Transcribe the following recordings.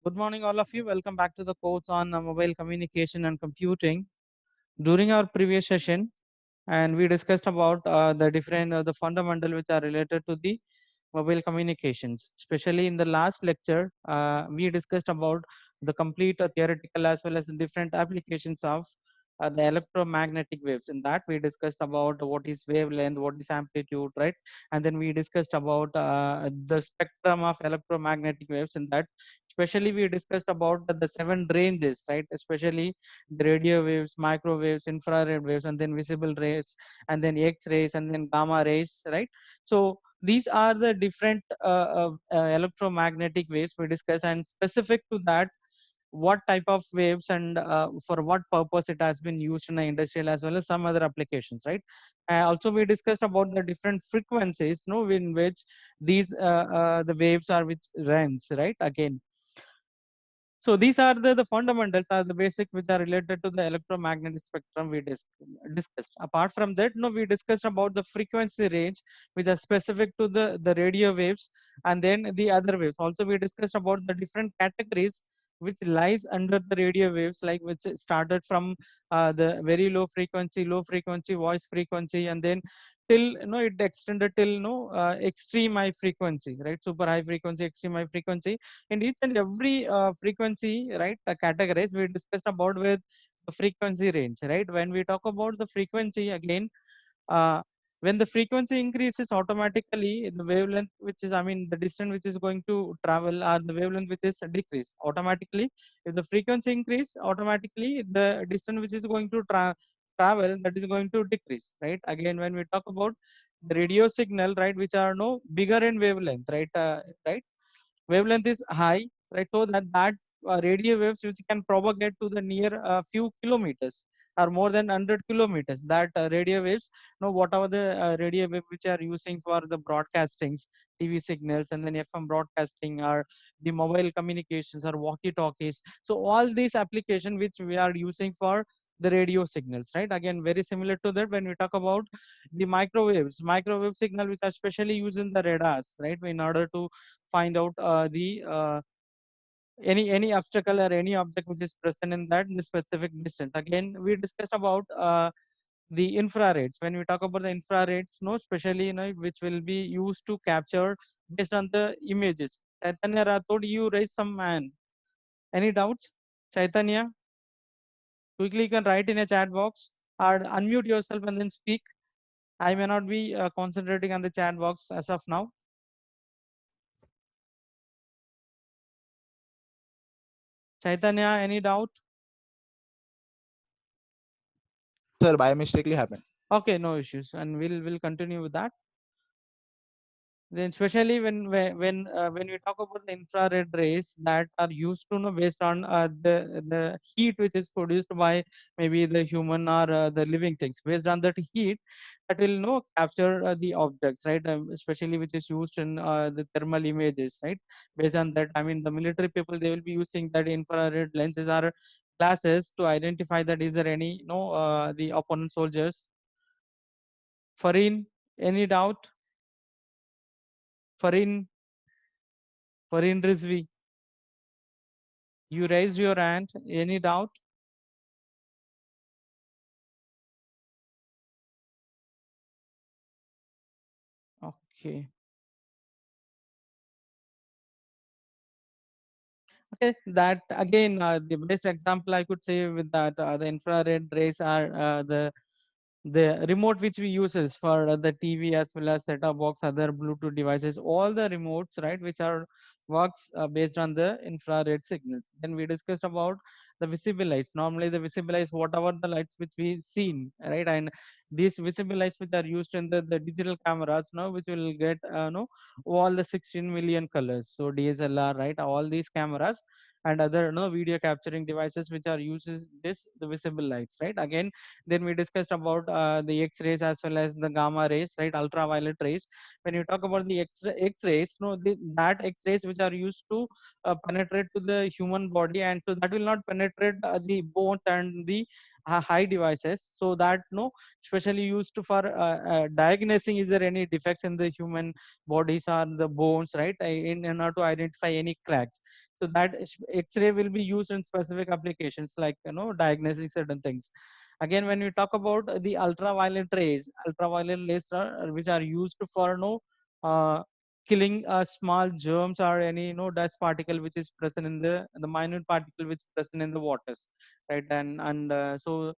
Good morning, all of you. Welcome back to the course on mobile communication and computing. During our previous session, and we discussed about the different the fundamental which are related to the mobile communications. Especially in the last lecture, we discussed about the complete theoretical as well as the different applications of the electromagnetic waves. In that, we discussed about what is wavelength, what is amplitude, right? And then we discussed about the spectrum of electromagnetic waves. In that, especially we discussed about the seven ranges, right? Especially the radio waves, microwaves, infrared waves, and then visible rays, and then X-rays, and then gamma rays, right? So these are the different electromagnetic waves we discuss, and specific to that, what type of waves and for what purpose it has been used in the industrial as well as some other applications, right? Also we discussed about the different frequencies, no, in which these the waves are which runs, right? Again, so these are the fundamentals, are the basic which are related to the electromagnetic spectrum we discussed. Apart from that, no, we discussed about the frequency range which are specific to the radio waves, and then the other waves. Also, we discussed about the different categories which lies under the radio waves, like which started from the very low frequency, voice frequency, and then till it extended till extreme high frequency, right? Super high frequency, extreme high frequency. In each and every frequency, right, categories we discussed about with the frequency range, right? When we talk about the frequency again, uh, when the frequency increases, automatically the wavelength which is, I mean, the distance which is going to travel, or the wavelength which is decrease automatically. If the frequency increase, automatically the distance which is going to travel, that is going to decrease, right? Again, when we talk about the radio signal, right, which are no bigger in wavelength, right? Right, wavelength is high, right? So that radio waves which can propagate to the near few kilometers or more than 100 kilometers, that radio waves, whatever the radio wave which are using for the broadcastings, TV signals, and then FM broadcasting, or the mobile communications or walkie talkies. So all these application which we are using for the radio signals, right? Again, very similar to that, when we talk about the microwave signal which are specially used in the radars, right, in order to find out the any obstacle or any object which is present in that in the specific distance. Again, we discussed about the infrareds. When we talk about the infrareds, no, especially which will be used to capture based on the images. Chaitanya Rathod, you raise some hand. Any doubts? Chaitanya, quickly you can write in a chat box or unmute yourself and then speak. I may not be concentrating on the chat box as of now. Chaitanya, any doubt? Sir, by mistakenly happened. Okay, no issues, and we'll continue with that. Then especially when we talk about the infrared rays that are used to know based on the heat which is produced by maybe the human or the living things, based on that heat, that will capture the objects, right? Especially which is used in the thermal images, right? Based on that, I mean, the military people, they will be using that infrared lenses or glasses to identify that is there any the opponent soldiers. Farin, any doubt? Farin, Farin Rizvi, you raised your hand. Any doubt? Okay. Okay. That again, the best example I could say with that, the infrared rays are the remote which we uses for the TV as well as set-top box, other Bluetooth devices, all the remotes, right, which are works based on the infrared signals. Then we discussed about the visible lights. Normally, the visible lights, whatever the lights which we seen, right, and these visible lights which are used in the digital cameras, now which will get no all the 16 million colors. So DSLR, right, all these cameras and other video capturing devices which are uses this the visible lights, right? Again, then we discussed about the X-rays as well as the gamma rays, right? Ultraviolet rays. When you talk about the X-rays, that X-rays which are used to penetrate to the human body, and so that will not penetrate the bones and the high devices. So that especially used to for diagnosing is there any defects in the human bodies or the bones, right? In order to identify any cracks. So that X-ray will be used in specific applications like diagnosing certain things. Again, when we talk about the ultraviolet rays are, which are used for uh, killing small germs or any dust particle which is present in the minute particle which is present in the waters, right? And so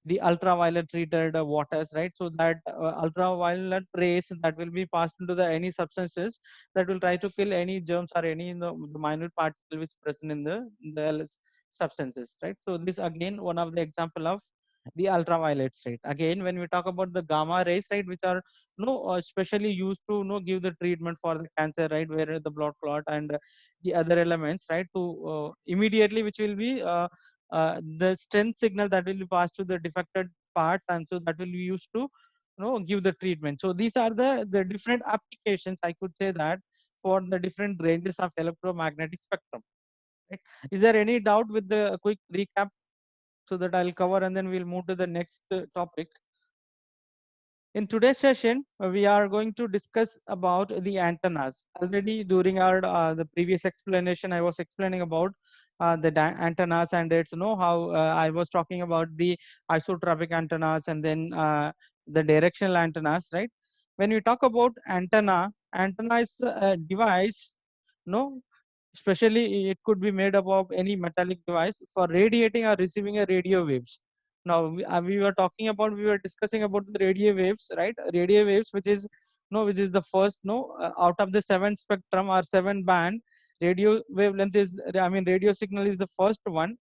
the ultraviolet treated waters, right? So that ultraviolet rays that will be passed into the any substances that will try to kill any germs or any the minute particle which is present in the substances, right? So this again one of the example of the ultraviolets, right? Again, when we talk about the gamma rays, right, which are specially used to give the treatment for the cancer, right, where the blood clot and the other elements, right, to immediately which will be the strength signal that will be passed to the defected parts, and so that will be used to give the treatment. So these are the different applications, I could say that, for the different ranges of electromagnetic spectrum, right? Is there any doubt with the quick recap so that I'll cover and then we'll move to the next topic? In today's session, we are going to discuss about the antennas. Already during our the previous explanation, I was explaining about antennas, and it's how I was talking about the isotropic antennas and then the directional antennas, right? When we talk about antenna is a device, no, especially it could be made up of any metallic device for radiating or receiving a radio waves. Now we were talking about, we were discussing about the radio waves, right? Radio waves, which is which is the first out of the seven spectrum or seven band, radio wavelength is, I mean, radio signal is the first one.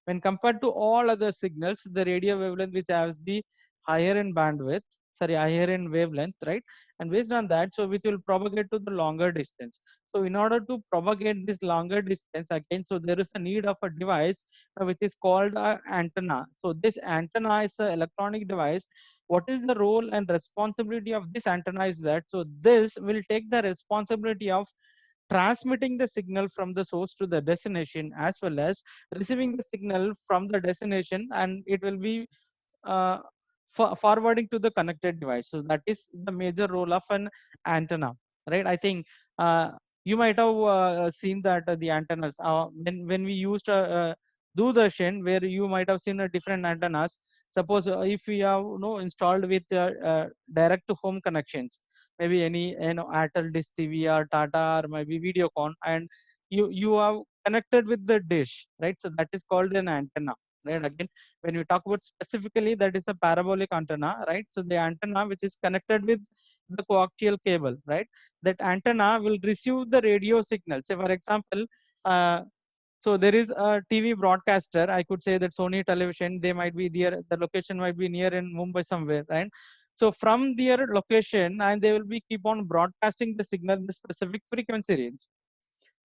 When compared to all other signals, the radio wavelength which has the higher in bandwidth, sorry, higher in wavelength, right? And based on that, so which will propagate to the longer distance. So in order to propagate this longer distance again, so there is a need of a device which is called an antenna. So this antenna is an electronic device. What is the role and responsibility of this antenna is that, so this will take the responsibility of transmitting the signal from the source to the destination, as well as receiving the signal from the destination, and it will be uh, forwarding to the connected device. So that is the major role of an antenna, right? I think you might have seen that the antennas when we used Doordarshan, where you might have seen different antennas. Suppose if we have installed with direct to home connections, maybe any Airtel Dish TV or Tata or maybe Videocon, and you have connected with the dish, right? So that is called an antenna, right? Again, when we talk about specifically, that is a parabolic antenna, right? So the antenna which is connected with the coaxial cable, right? That antenna will receive the radio signal. Say for example, uh, so there is a TV broadcaster, I could say that Sony Television, they might be there, the location might be near in Mumbai somewhere, right? So from their location, and they will be keep on broadcasting the signal in the specific frequency range.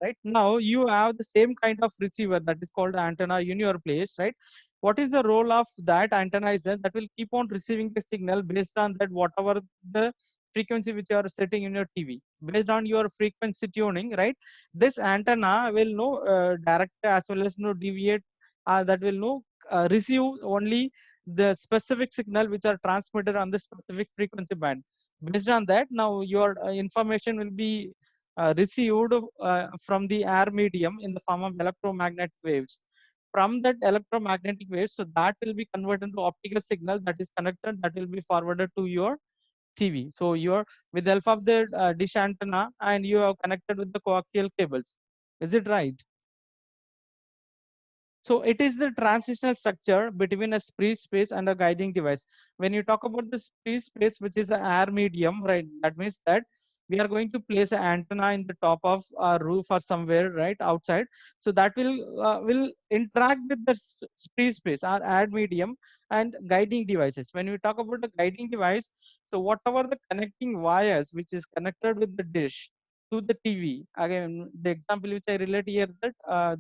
Right now you have the same kind of receiver that is called antenna in your place, right? What is the role of that antenna is that will keep on receiving the signal based on that whatever the frequency which you are setting in your TV, based on your frequency tuning, right? This antenna will know direct as well as deviate, that will know receive only the specific signal which are transmitted on the specific frequency band. Based on that, now your information will be received from the air medium in the form of electromagnetic waves. From that electromagnetic waves, so that will be converted into optical signal that is connected, that will be forwarded to your TV. So you're with the help of the dish antenna, and you are connected with the coaxial cables. Is it right? So it is the transitional structure between a free space and a guiding device. When you talk about the free space, which is the air medium, right? That means that we are going to place an antenna in the top of our roof or somewhere, right, outside. So that will interact with the free space, our air medium, and guiding devices. When we talk about the guiding device, so whatever the connecting wires which is connected with the dish to the TV. Again, the example which I relate here, that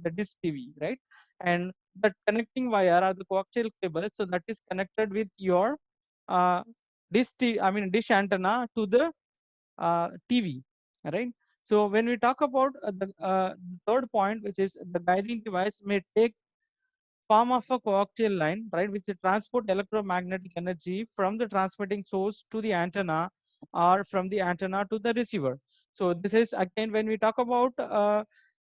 the dish TV, right? And the connecting wire or the coaxial cable, so that is connected with your uh, dish antenna to the TV, right? So when we talk about the third point, which is the guiding device may take form of a coaxial line, right, which transport electromagnetic energy from the transmitting source to the antenna, or from the antenna to the receiver. So this is again when we talk about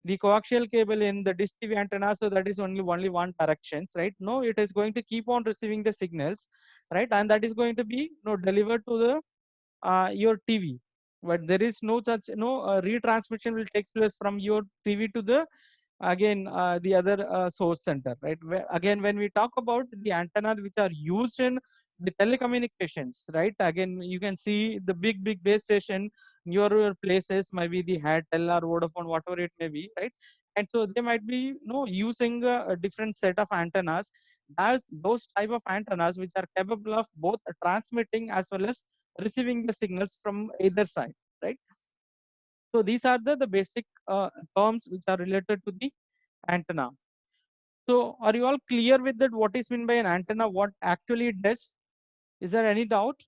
the coaxial cable in the dish TV antenna, so that is only one directions, right? No, it is going to keep on receiving the signals, right? And that is going to be delivered to the your TV. But there is no such retransmission will take place from your TV to the again the other source center, right? Again, when we talk about the antennas which are used in the telecommunications, right? Again, you can see the big base station near your places, maybe the Airtel or Vodafone, whatever it may be, right? And so they might be using a different set of antennas. That's those type of antennas which are capable of both transmitting as well as receiving the signals from either side, right? So these are the basic terms which are related to the antenna. So are you all clear with that? What is meant by an antenna? What actually it does? Is there any doubt?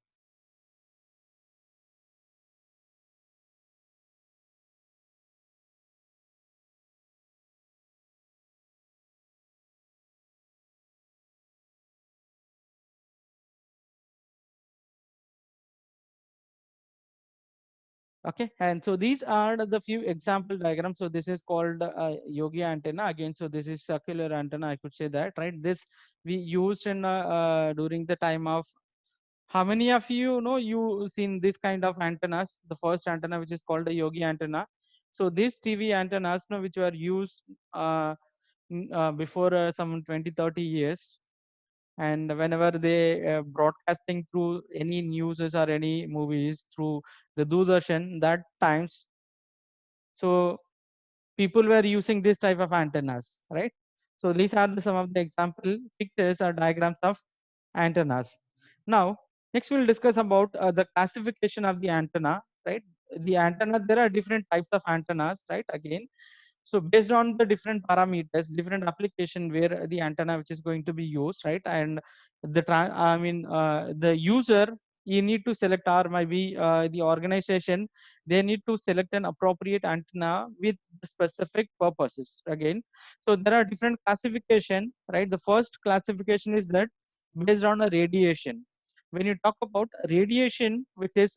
Okay, and so these are the few example diagrams. So this is called Yogi antenna again. So this is circular antenna. I could say that, right? This we used in during the time of. How many of you know you seen this kind of antennas? The first antenna, which is called a Yogi antenna. So these TV antennas, which were used before some 20-30 years, and whenever they broadcasting through any news or any movies through the Doordarshan, that times, so people were using this type of antennas, right? So these are some of the example pictures or diagrams of antennas. Now, next we'll discuss about the classification of the antenna, right? The antenna, there are different types of antennas, right? Again, so based on the different parameters, different application where the antenna which is going to be used, right? And the user, you need to select, or maybe the organization, they need to select an appropriate antenna with specific purposes. Again, so there are different classification, right? The first classification is that based on a radiation. When you talk about radiation, which is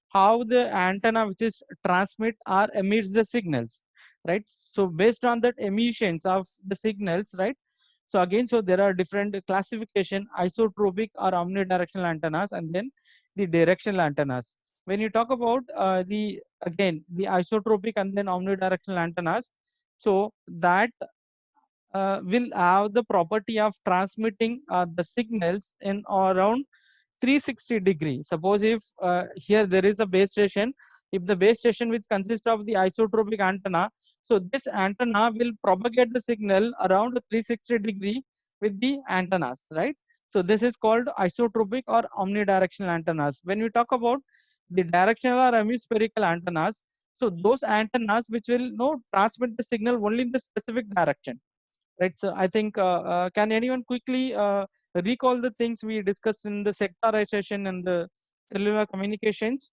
how the antenna which is transmit or emits the signals, right? So based on that emissions of the signals, right? So again, so there are different classification, isotropic or omnidirectional antennas, and then the directional antennas. When you talk about the again the isotropic and then omnidirectional antennas, so that will have the property of transmitting the signals in around 360-degree. Suppose if here there is a base station, if the base station which consists of the isotropic antenna, so this antenna will propagate the signal around 360-degree with the antennas, right? So this is called isotropic or omnidirectional antennas. When we talk about the directional or hemispherical antennas, so those antennas which will transmit the signal only in the specific direction, right? So I think, can anyone quickly recall the things we discussed in the sectorization and the cellular communications?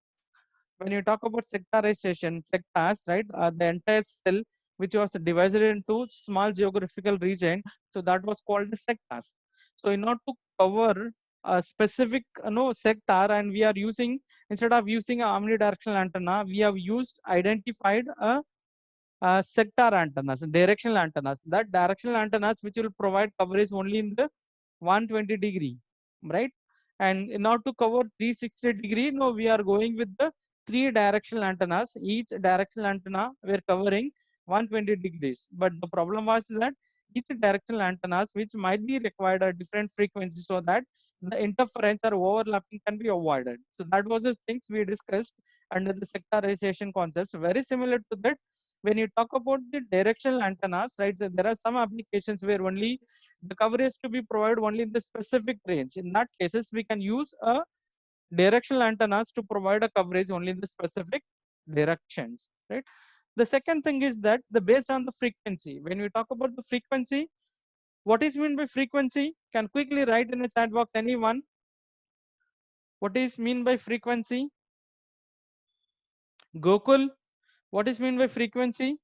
When you talk about sectorization, sectors, right? The entire cell which was divided into small geographical region, so that was called the sectors. So in order to cover a specific sector, and we are using, instead of using a omnidirectional antenna, we have used identified a sector antennas, directional antennas. That directional antennas which will provide coverage only in the 120-degree, right? And in order to cover 360-degree, no, we are going with the three directional antennas. Each directional antenna we are covering 120 degrees. But the problem was that each directional antennas which might be required at different frequencies, so that the interference or overlapping can be avoided. So that was the things we discussed under the sectorization concepts. Very similar to that, when you talk about the directional antennas, right? So there are some applications where only the coverage to be provided only in the specific range. In that cases, we can use a directional antennas to provide a coverage only in the specific directions, right? The second thing is that the based on the frequency. When we talk about the frequency, what is mean by frequency? Can quickly write in the chat box, anyone? What is mean by frequency? Gokul, what is mean by frequency?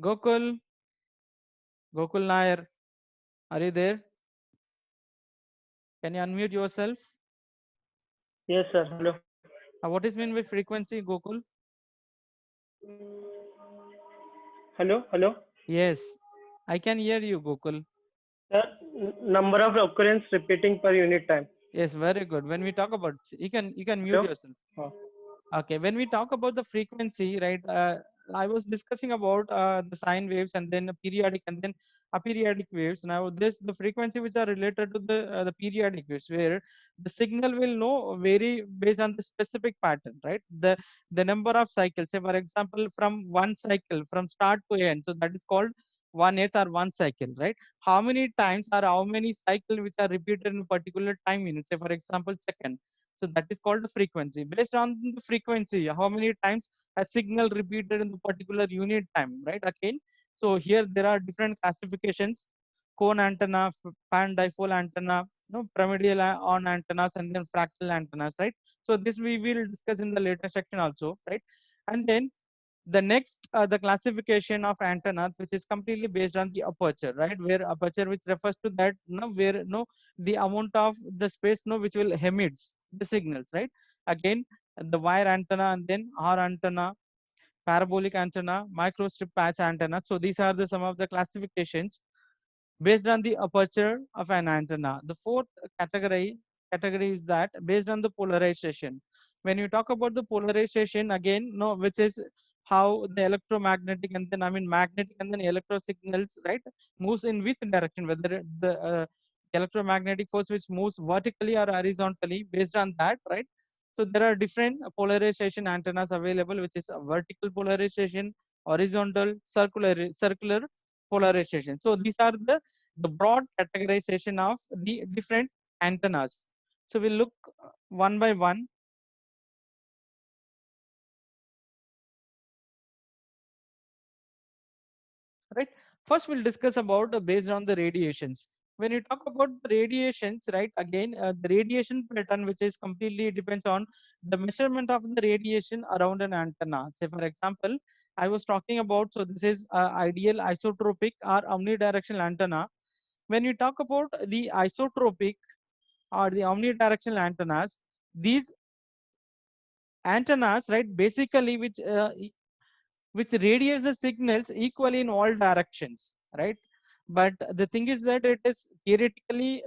Gokul, Gokul Nair, are you there? Can you unmute yourself? Yes, sir. Hello. What is mean by frequency, Gokul? Hello. Hello. Yes, I can hear you, Gokul. Sir, number of occurrence repeating per unit time. Yes, very good. When we talk about, you can mute Hello. yourself. Oh. Okay, when we talk about the frequency, right? I was discussing about the sine waves and then a periodic and then aperiodic waves. Now, this the frequency which are related to the periodic waves, where the signal will no vary based on the specific pattern, right? The number of cycles. Say, for example, from one cycle from start to end, so that is called 1/8 or one cycle, right? How many times or how many cycle which are repeated in a particular time unit? Say, for example, second, so that is called the frequency. Based on the frequency, how many times a signal repeated in the particular unit time, right? Again, so here there are different classifications: cone antenna, pan dipole antenna, no, pyramidal on antennas, and then fractal antennas, right? So this we will discuss in the later section also, right? And then the next the classification of antennas, which is completely based on the aperture, right? Where aperture, which refers to that, no, where no the amount of the space, no, which will emits the signals, right? Again, the wire antenna, and then R antenna, parabolic antenna, microstrip patch antenna. So these are the some of the classifications based on the aperture of an antenna. The fourth category is that based on the polarization. When you talk about the polarization, again, no, which is how the electromagnetic and then magnetic and then electro signals, right, moves in which direction, whether the electromagnetic force which moves vertically or horizontally, based on that, right? So there are different polarization antennas available, which is a vertical polarization, horizontal, circular polarization. So these are the broad categorization of the different antennas. So we'll look one by one, right? First, we'll discuss about based on the radiations. When you talk about the radiations, right? Again, the radiation pattern, which is completely depends on the measurement of the radiation around an antenna. Say, for example, I was talking about, so this is ideal isotropic or omnidirectional antenna. When you talk about the isotropic or the omnidirectional antennas, these antennas, right, basically which radiates the signals equally in all directions, right? But the thing is that it is theoretically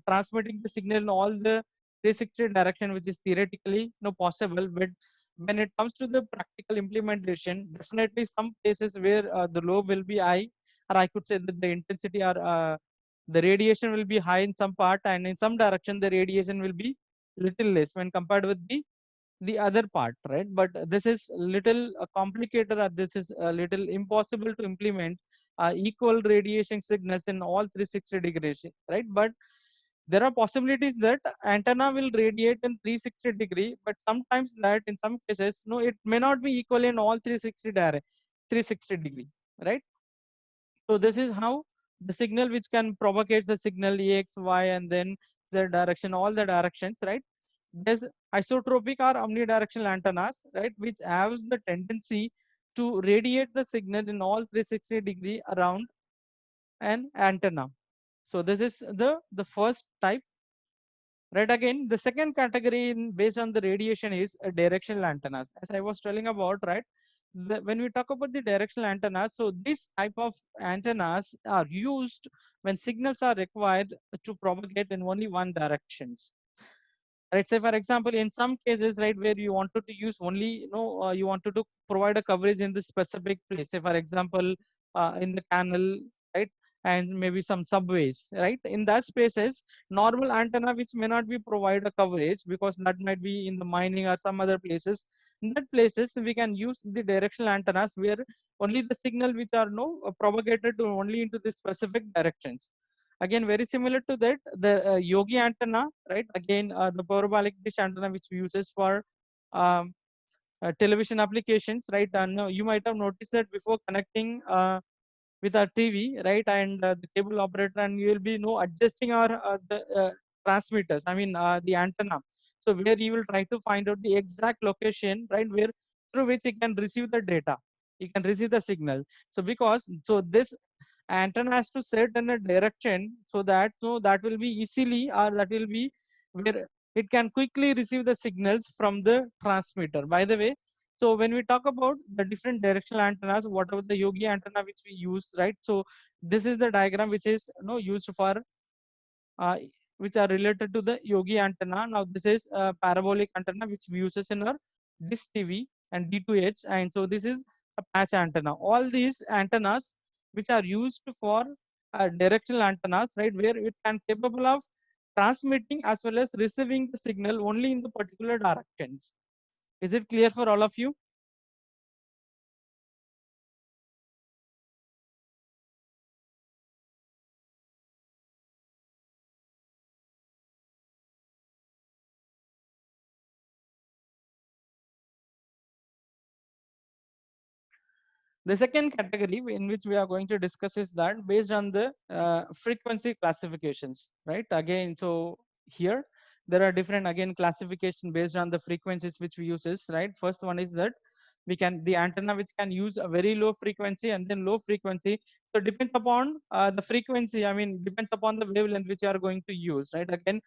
transmitting the signal in all the 360 direction, which is theoretically no possible. But when it comes to the practical implementation, definitely some places where the lobe will be high, or I could say that the intensity or the radiation will be high in some part, and in some direction the radiation will be little less when compared with the other part, right? But this is little complicated, or this is a little impossible to implement equal radiation signals in all 360 degrees, right? But there are possibilities that antenna will radiate in 360 degree, but sometimes that in some cases, no, it may not be equal in all 360 degree, right? So this is how the signal which can propagate the signal X, Y, and then Z direction, all the directions, right? There's isotropic or omnidirectional antennas, right, which has the tendency to radiate the signal in all 360-degree around an antenna. So this is the first type, right? Again, the second category based on the radiation is directional antennas. As I was telling about, right, when we talk about the directional antennas, so this type of antennas are used when signals are required to propagate in only one directions, right? Say, for example, in some cases, right, where you wanted to use only, you wanted to provide a coverage in the specific place. Say, for example, in the canal, right, and maybe some subways, right? In that spaces, normal antenna which may not be provide a coverage because that might be in the mining or some other places. In that places, we can use the directional antennas where only the signal which are no propagated to only into the specific directions. Again, very similar to that, the Yogi antenna, right? Again, the parabolic dish antenna which we uses for um, television applications, right? And you might have noticed that before connecting with our TV, right, and the cable operator, and you will be adjusting our the transmitters. The antenna. So where you will try to find out the exact location, right, where through which you can receive the data, you can receive the signal. So because so this antenna has to set in a direction so that that will be easily, or that will be where it can quickly receive the signals from the transmitter. By the way, so when we talk about the different directional antennas, whatever the Yogi antenna which we use, right? So this is the diagram which is used for uh, which are related to the Yogi antenna. Now this is a parabolic antenna which we uses in our dish TV and D2H, and so this is a patch antenna. All these antennas which are used for directional antennas, right, where it can capable of transmitting as well as receiving the signal only in the particular directions. Is it clear for all of you? The second category in which we are going to discuss is that based on the frequency classifications, right? Again, so here there are different again classification based on the frequencies which we uses, right? First one is that we can the antenna which can use a very low frequency and then low frequency. So depends upon the frequency. I mean, depends upon the wavelength which you are going to use, right? Again,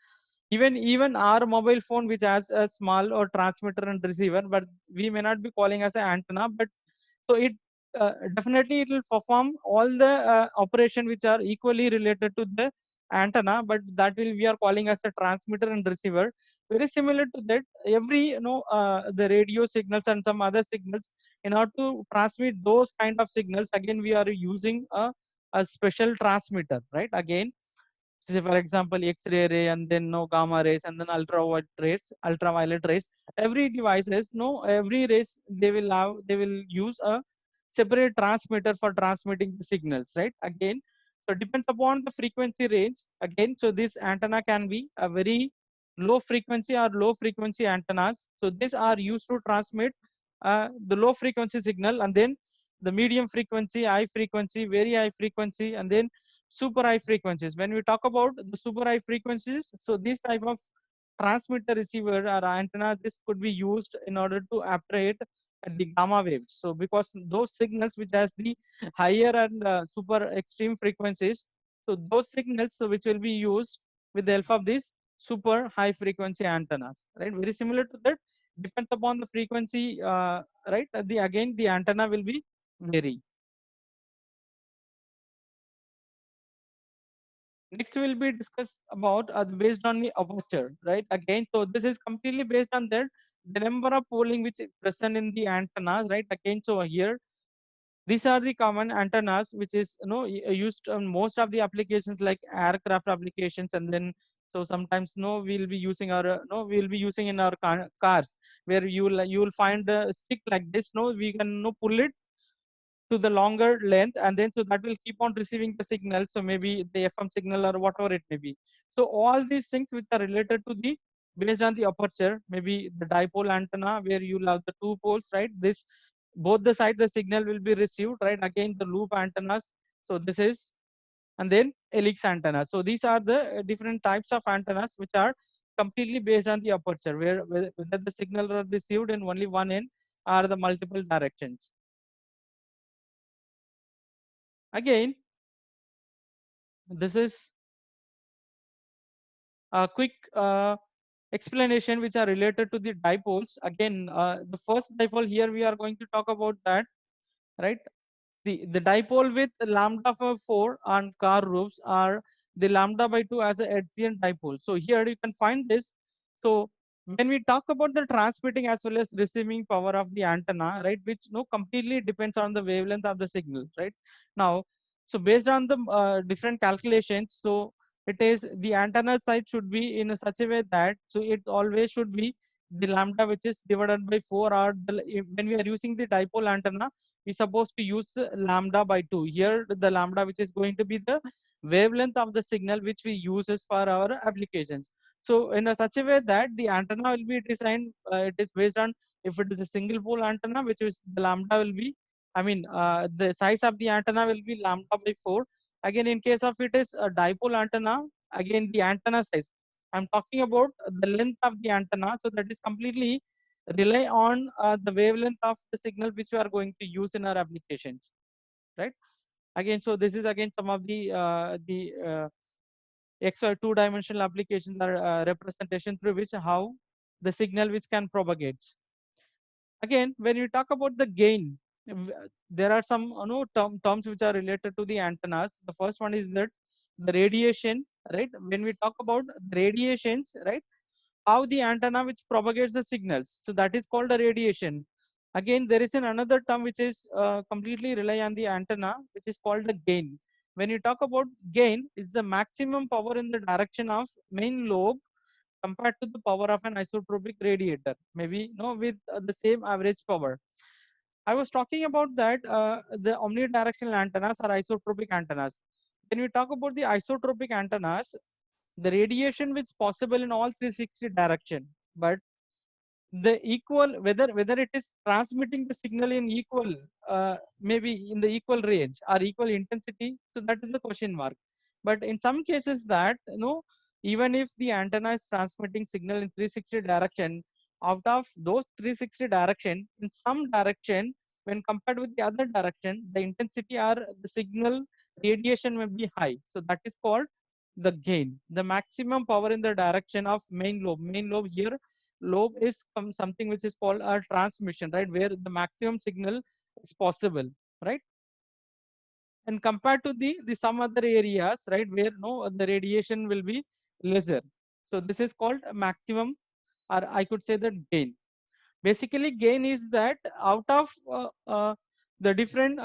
even our mobile phone which has a small or transmitter and receiver, but we may not be calling as an antenna, but so it definitely it will perform all the operation which are equally related to the antenna, but that will we are calling as a transmitter and receiver. Very similar to that, every the radio signals and some other signals, in order to transmit those kind of signals, again we are using a special transmitter, right? Again, say for example X-ray ray, and then no gamma rays, and then ultraviolet rays. Every devices, no, every rays they will use a separate transmitter for transmitting the signals, right? Again, so depends upon the frequency range. Again, so this antenna can be a very low frequency or low frequency antennas. So these are used to transmit the low frequency signal, and then the medium frequency, high frequency, very high frequency, and then super high frequencies. When we talk about the super high frequencies, so this type of transmitter receiver or antenna, this could be used in order to operate at the gamma waves. So because those signals which has the higher and super extreme frequencies, so those signals, so which will be used with the help of these super high frequency antennas, right? Very similar to that, depends upon the frequency, right? The again the antenna will be vary. Next will be discussed about based on the aperture, right? Again, so this is completely based on that the number of pooling which is present in the antennas, right? Again, so here these are the common antennas which is used on most of the applications like aircraft applications, and then so sometimes we'll be using our we'll be using in our cars, where you will find a stick like this. We can pull it to the longer length, and then so that will keep on receiving the signal, so maybe the FM signal or whatever it may be. So all these things which are related to the based on the aperture, maybe the dipole antenna where you have the two poles, right? This both the sides the signal will be received, right? Again, the loop antennas, so this is, and then helix antenna. So these are the different types of antennas which are completely based on the aperture, whether the signal are received in only one end or the multiple directions. Again, this is a quick explanation which are related to the dipoles. Again, the first dipole here we are going to talk about that, right? The dipole with lambda for 4 on car roofs are the lambda by 2 as a Hertzian dipole. So here you can find this. So when we talk about the transmitting as well as receiving power of the antenna, right, which completely depends on the wavelength of the signal, right? Now, so based on the different calculations, so it is the antenna side should be in a such a way that so it always should be the lambda which is divided by 4, or when we are using the dipole antenna, we're supposed to use lambda by 2. Here the lambda which is going to be the wavelength of the signal which we uses for our applications. So in a such a way that the antenna will be designed, it is based on if it is a single pole antenna, which is the lambda will be, I mean, the size of the antenna will be lambda by 4. Again, in case of it is a dipole antenna, again the antenna size. I'm talking about the length of the antenna, so that is completely rely on the wavelength of the signal which we are going to use in our applications, right? Again, so this is again some of the XY two-dimensional applications are representation through which how the signal which can propagate. Again, when you talk about the gain, there are some terms which are related to the antennas. The first one is that the radiation, right? When we talk about radiations, right? How the antenna which propagates the signals. So that is called a radiation. Again, there is another term which is completely rely on the antenna, which is called the gain. When you talk about gain, is the maximum power in the direction of main lobe compared to the power of an isotropic radiator, maybe with the same average power. I was talking about that the omnidirectional antennas are isotropic antennas. When we talk about the isotropic antennas, the radiation is possible in all 360 direction, but the equal whether it is transmitting the signal in equal maybe in the equal range or equal intensity, so that is the question mark. But in some cases that even if the antenna is transmitting signal in 360 direction, out of those 360 direction, in some direction when compared with the other direction, the intensity or the signal radiation may be high, so that is called the gain, the maximum power in the direction of main lobe here. Lobe is something which is called a transmission, right, where the maximum signal is possible, right? And compared to the some other areas, right, where the radiation will be lesser. So this is called a maximum, or I could say that gain. Basically, gain is that out of the different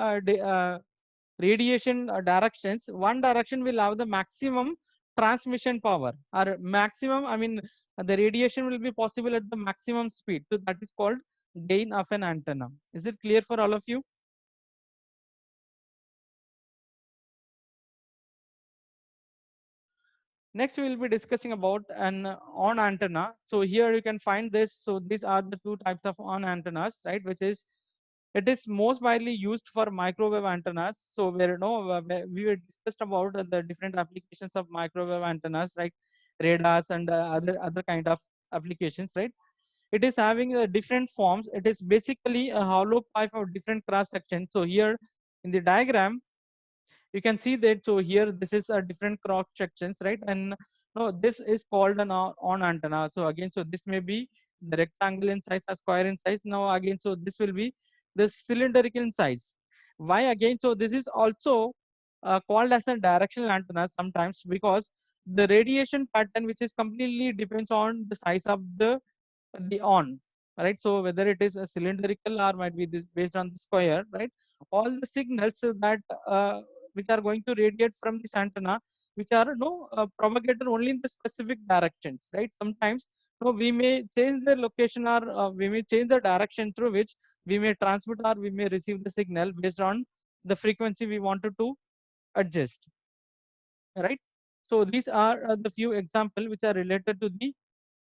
radiation directions, one direction will have the maximum transmission power, or maximum, I mean, the radiation will be possible at the maximum speed. So that is called gain of an antenna. Is it clear for all of you? Next, we will be discussing about an on antenna. So here you can find this. So these are the two types of on antennas, right? Which is, it is most widely used for microwave antennas. So where we were discussed about the different applications of microwave antennas, right? Radars and other kind of applications, right? It is having different forms. It is basically a hollow pipe of different cross sections. So here in the diagram, you can see that. So here this is a different cross sections, right? And no, this is called an on antenna. So again, so this may be the rectangle in size or square in size. Now again, so this will be the cylindrical in size. Why again? So this is also called as a directional antenna sometimes, because the radiation pattern, which is completely depends on the size of the on, right? So whether it is a cylindrical or might be this based on the square, right? All the signals that which are going to radiate from this antenna, which are propagated only in the specific directions, right? Sometimes we may change the location, or we may change the direction through which we may transmit or we may receive the signal based on the frequency we wanted to adjust, right? So these are the few examples which are related to the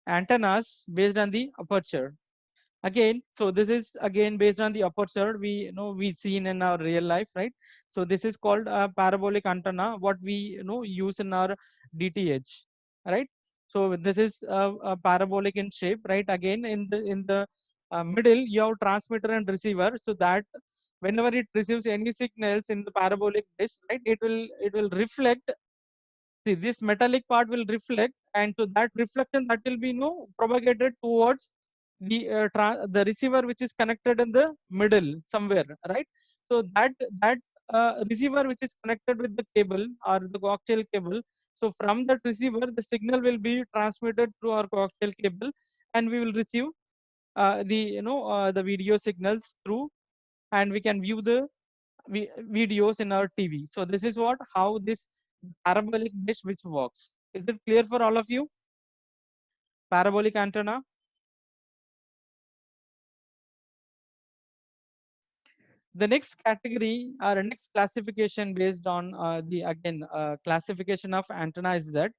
antennas based on the aperture. Again, so this is again based on the aperture we seen in our real life, right? So this is called a parabolic antenna, what we use in our DTH, right? So this is a parabolic in shape, right? Again, in the middle you have transmitter and receiver, so that whenever it receives any signals in the parabolic dish, right, it will reflect. See, this metallic part will reflect, and to that reflection, that will be propagated towards the receiver, which is connected in the middle somewhere, right? So that receiver which is connected with the cable or the coaxial cable. So from that receiver, the signal will be transmitted through our coaxial cable, and we will receive the video signals through, and we can view the videos in our TV. So this is how this parabolic dish which works. Is it clear for all of you? Parabolic antenna. The next category or next classification based on the again classification of antenna is that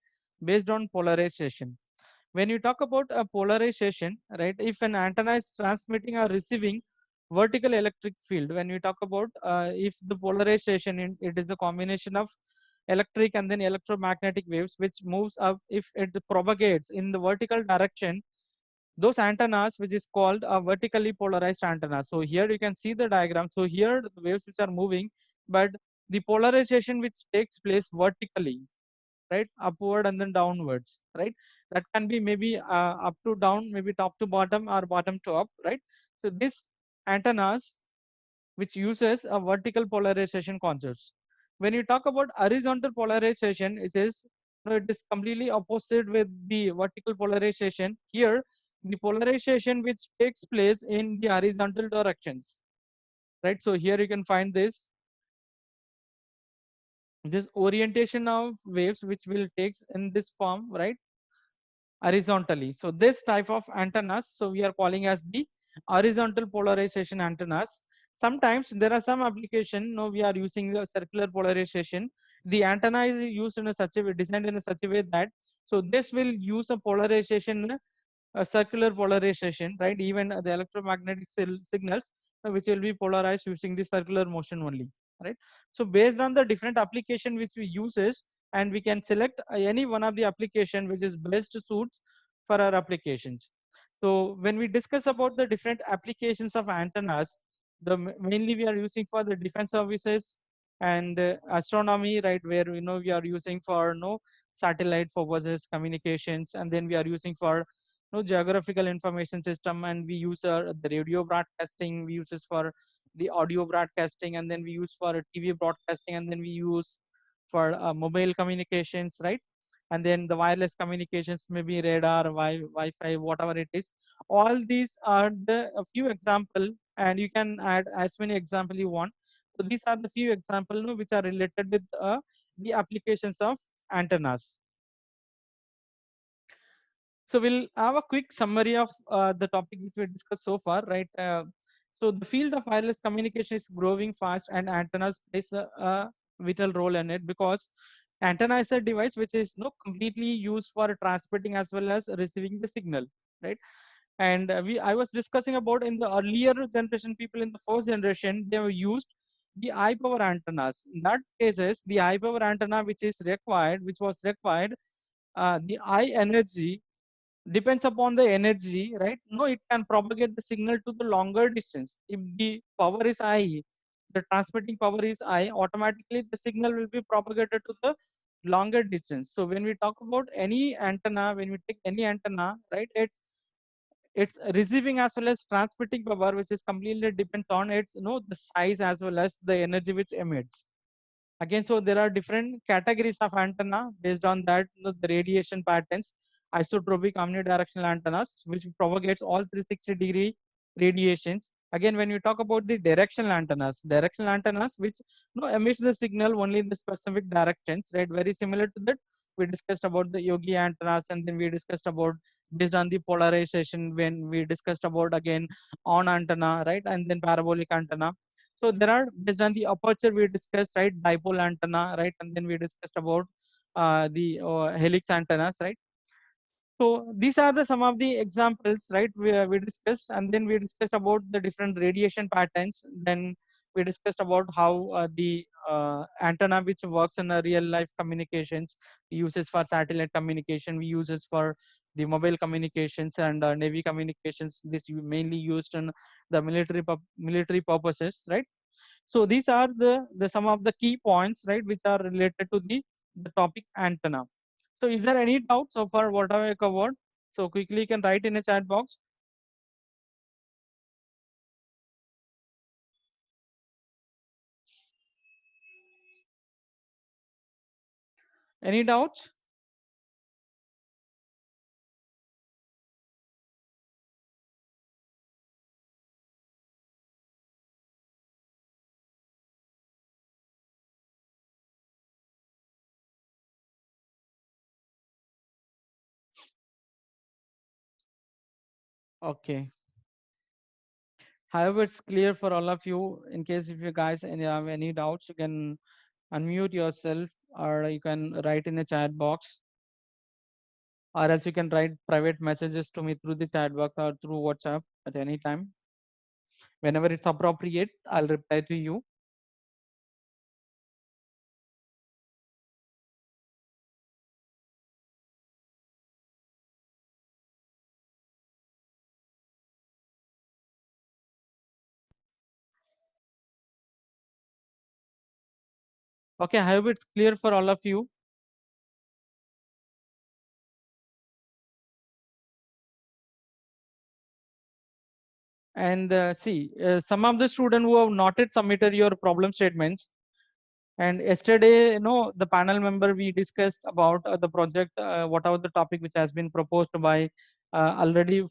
based on polarization. When you talk about a polarization, right, if an antenna is transmitting or receiving vertical electric field, when we talk about if the polarization it is a combination of electric and then electromagnetic waves which moves up, if it propagates in the vertical direction, those antennas which is called a vertically polarized antenna. So here you can see the diagram. So here the waves which are moving, but the polarization which takes place vertically, right, upward and then downwards, right, that can be maybe up to down, maybe top to bottom or bottom to up, right. So this antennas which uses a vertical polarization concepts. When you talk about horizontal polarization, it is, it is completely opposite with the vertical polarization. Here, the polarization which takes place in the horizontal directions, right. So here you can find this orientation of waves which will takes in this form, right, horizontally. So this type of antennas, so we are calling as the horizontal polarization antennas. Sometimes there are some application, no, we are using the circular polarization. The antenna is used in a such a way, designed in a such a way that, so this will use a polarization, a circular polarization, right? Even the electromagnetic signals, which will be polarized using the circular motion only, right? So based on the different application which we uses, and we can select any one of the application which is best suits for our applications. So when we discuss about the different applications of antennas, the mainly we are using for the defense services and astronomy, right? Where we are using for satellite purposes, communications, and then we are using for geographical information system, and we use the radio broadcasting, we use this for the audio broadcasting, and then we use for TV broadcasting, and then we use for mobile communications, right? And then the wireless communications, maybe radar, Wi-Fi, whatever it is. All these are the a few example, and you can add as many example you want. So these are the few example which are related with the applications of antennas. So we'll have a quick summary of the topic which we discussed so far, right? So the field of wireless communication is growing fast, and antennas plays a vital role in it, because antenna is a device which is completely used for transmitting as well as receiving the signal, right? And I was discussing about in the earlier generation, people in the first generation, they have used the high power antennas. In that cases, the high power antenna which was required, the high energy depends upon the energy, right? No, it can propagate the signal to the longer distance. If the power is high, the transmitting power is high, automatically the signal will be propagated to the longer distance. So when we talk about any antenna, when we take any antenna, right, it's receiving as well as transmitting power, which is completely depends on its the size as well as the energy which emits. Again, so there are different categories of antenna based on that, the radiation patterns. Isotropic omnidirectional antennas, which propagates all 360-degree radiations. Again, when you talk about the directional antennas which emits the signal only in the specific directions, right? Very similar to that. We discussed about the Yogi antennas, and then we discussed about based on the polarization when we discussed about again on antenna, right? And then parabolic antenna. So there are based on the aperture we discussed, right? Dipole antenna, right? And then we discussed about the helix antennas, right? So these are the some of the examples, right? We discussed, and then we discussed about the different radiation patterns. Then we discussed about how the antenna which works in a real life communications, we uses for satellite communication, we uses for the mobile communications and navy communications. This mainly used in the military purposes, right? So these are the some of the key points, right, which are related to the topic antenna. So is there any doubt so far what have I covered? So quickly you can write in a chat box. Any doubts? Okay. However, it's clear for all of you. In case if you guys have any doubts, you can unmute yourself, or you can write in a chat box, or else you can write private messages to me through the chat box or through WhatsApp at any time. Whenever it's appropriate, I'll reply to you. Okay, I hope it's clear for all of you. And see, some of the students who have not yet submitted your problem statements. And yesterday, the panel member, we discussed about the project, whatever the topic which has been proposed by already